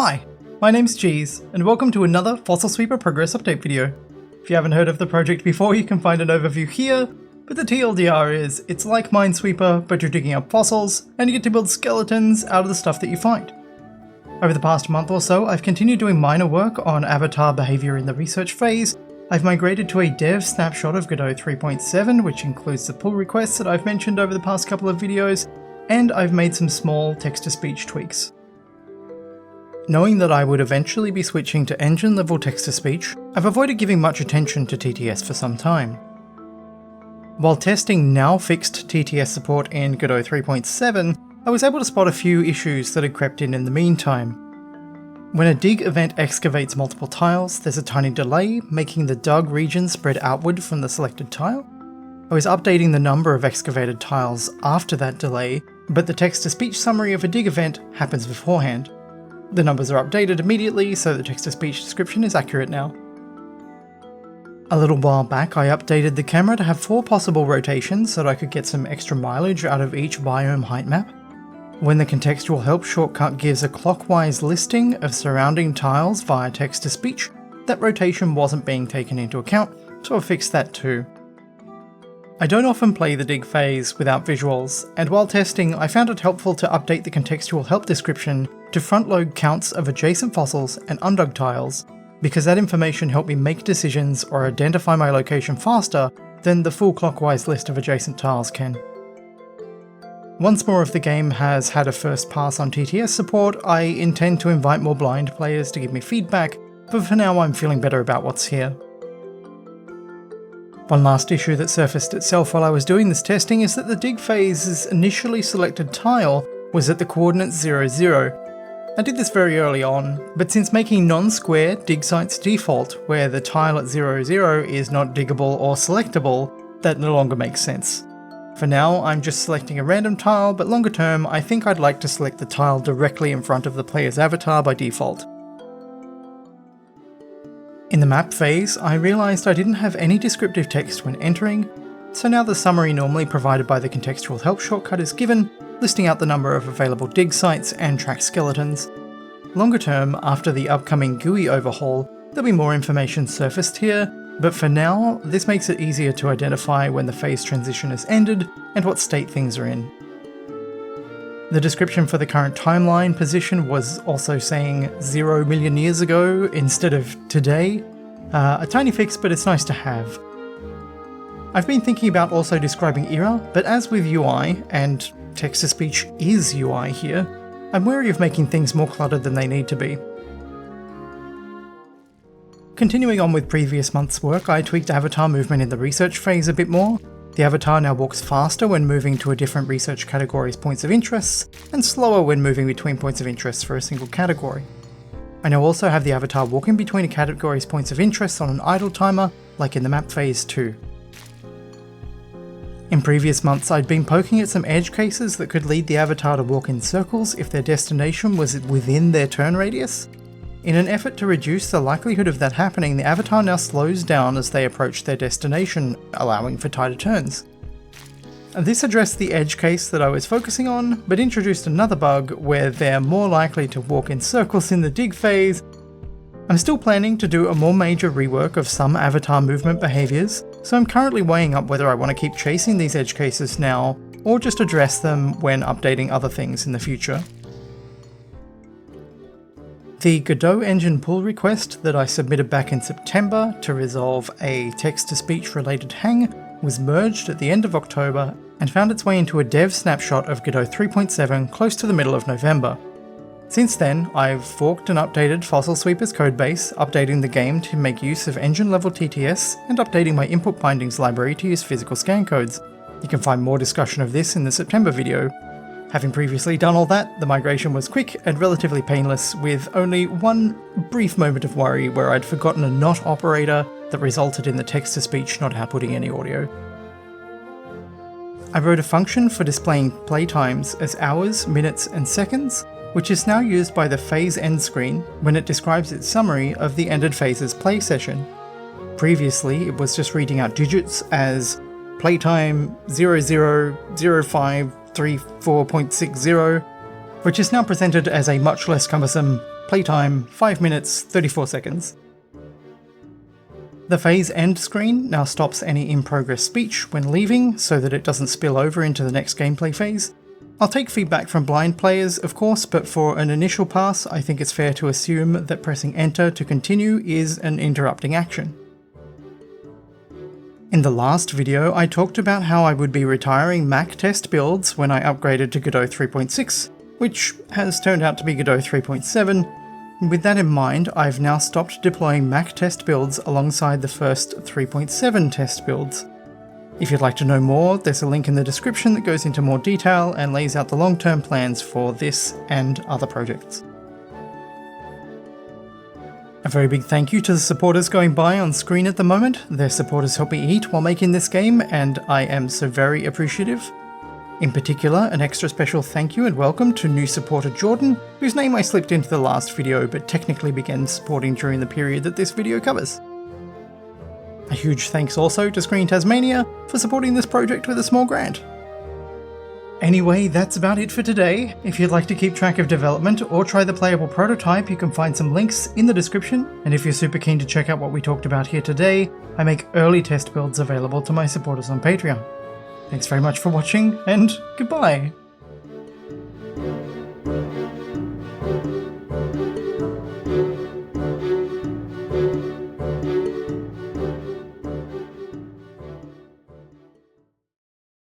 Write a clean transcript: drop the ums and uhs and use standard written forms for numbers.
Hi, my name's Cheese, and welcome to another Fossil Sweeper Progress Update video. If you haven't heard of the project before, you can find an overview here, but the TLDR is, it's like Minesweeper, but you're digging up fossils, and you get to build skeletons out of the stuff that you find. Over the past month or so, I've continued doing minor work on avatar behavior in the research phase. I've migrated to a dev snapshot of Godot 3.7, which includes the pull requests that I've mentioned over the past couple of videos, and I've made some small text-to-speech tweaks. Knowing that I would eventually be switching to engine-level text-to-speech, I've avoided giving much attention to TTS for some time. While testing now fixed TTS support in Godot 3.7, I was able to spot a few issues that had crept in the meantime. When a dig event excavates multiple tiles, there's a tiny delay, making the dug region spread outward from the selected tile. I was updating the number of excavated tiles after that delay, but the text-to-speech summary of a dig event happens beforehand. The numbers are updated immediately, so the text-to-speech description is accurate now. A little while back, I updated the camera to have 4 possible rotations so that I could get some extra mileage out of each biome height map. When the contextual help shortcut gives a clockwise listing of surrounding tiles via text-to-speech, that rotation wasn't being taken into account, so I fixed that too. I don't often play the dig phase without visuals, and while testing, I found it helpful to update the contextual help description to front-load counts of adjacent fossils and undug tiles, because that information helped me make decisions or identify my location faster than the full clockwise list of adjacent tiles can. Once more of the game has had a first pass on TTS support, I intend to invite more blind players to give me feedback, but for now I'm feeling better about what's here. One last issue that surfaced itself while I was doing this testing is that the dig phase's initially selected tile was at the coordinate 0, 0. I did this very early on, but since making non-square dig sites default, where the tile at 0, 0 is not diggable or selectable, that no longer makes sense. For now, I'm just selecting a random tile, but longer term, I think I'd like to select the tile directly in front of the player's avatar by default. In the map phase, I realised I didn't have any descriptive text when entering, so now the summary normally provided by the contextual help shortcut is given, listing out the number of available dig sites and track skeletons. Longer term, after the upcoming GUI overhaul, there'll be more information surfaced here, but for now, this makes it easier to identify when the phase transition has ended and what state things are in. The description for the current timeline position was also saying 0 million years ago instead of today. A tiny fix, but it's nice to have. I've been thinking about also describing era, but as with UI, and text-to-speech is UI here, I'm wary of making things more cluttered than they need to be. Continuing on with previous month's work, I tweaked avatar movement in the research phase a bit more. The avatar now walks faster when moving to a different research category's points of interest, and slower when moving between points of interest for a single category. I now also have the avatar walking between a category's points of interest on an idle timer, like in the map phase too. In previous months, I'd been poking at some edge cases that could lead the avatar to walk in circles if their destination was within their turn radius. In an effort to reduce the likelihood of that happening, the avatar now slows down as they approach their destination, allowing for tighter turns. This addressed the edge case that I was focusing on, but introduced another bug where they're more likely to walk in circles in the dig phase. I'm still planning to do a more major rework of some avatar movement behaviours, so I'm currently weighing up whether I want to keep chasing these edge cases now, or just address them when updating other things in the future. The Godot engine pull request that I submitted back in September to resolve a text-to-speech related hang was merged at the end of October and found its way into a dev snapshot of Godot 3.7 close to the middle of November. Since then, I've forked and updated Fossil Sweeper's codebase, updating the game to make use of engine-level TTS, and updating my input bindings library to use physical scan codes. You can find more discussion of this in the September video. Having previously done all that, the migration was quick and relatively painless, with only one brief moment of worry where I'd forgotten a not operator that resulted in the text-to-speech not outputting any audio. I wrote a function for displaying playtimes as hours, minutes, and seconds, which is now used by the phase end screen when it describes its summary of the ended phase's play session. Previously, it was just reading out digits as playtime 0005 34.60 which is now presented as a much less cumbersome playtime 5 minutes 34 seconds. The phase end screen now stops any in-progress speech when leaving so that it doesn't spill over into the next gameplay phase. I'll take feedback from blind players, of course, but for an initial pass, I think it's fair to assume that pressing enter to continue is an interrupting action. In the last video, I talked about how I would be retiring Mac test builds when I upgraded to Godot 3.6, which has turned out to be Godot 3.7. With that in mind, I've now stopped deploying Mac test builds alongside the first 3.7 test builds. If you'd like to know more, there's a link in the description that goes into more detail and lays out the long-term plans for this and other projects. A very big thank you to the supporters going by on screen at the moment. Their supporters help me eat while making this game, and I am so very appreciative. In particular, an extra special thank you and welcome to new supporter Jordan, whose name I slipped into the last video but technically began supporting during the period that this video covers. A huge thanks also to Screen Tasmania for supporting this project with a small grant. Anyway, that's about it for today. If you'd like to keep track of development or try the playable prototype, you can find some links in the description, and if you're super keen to check out what we talked about here today, I make early test builds available to my supporters on Patreon. Thanks very much for watching, and goodbye!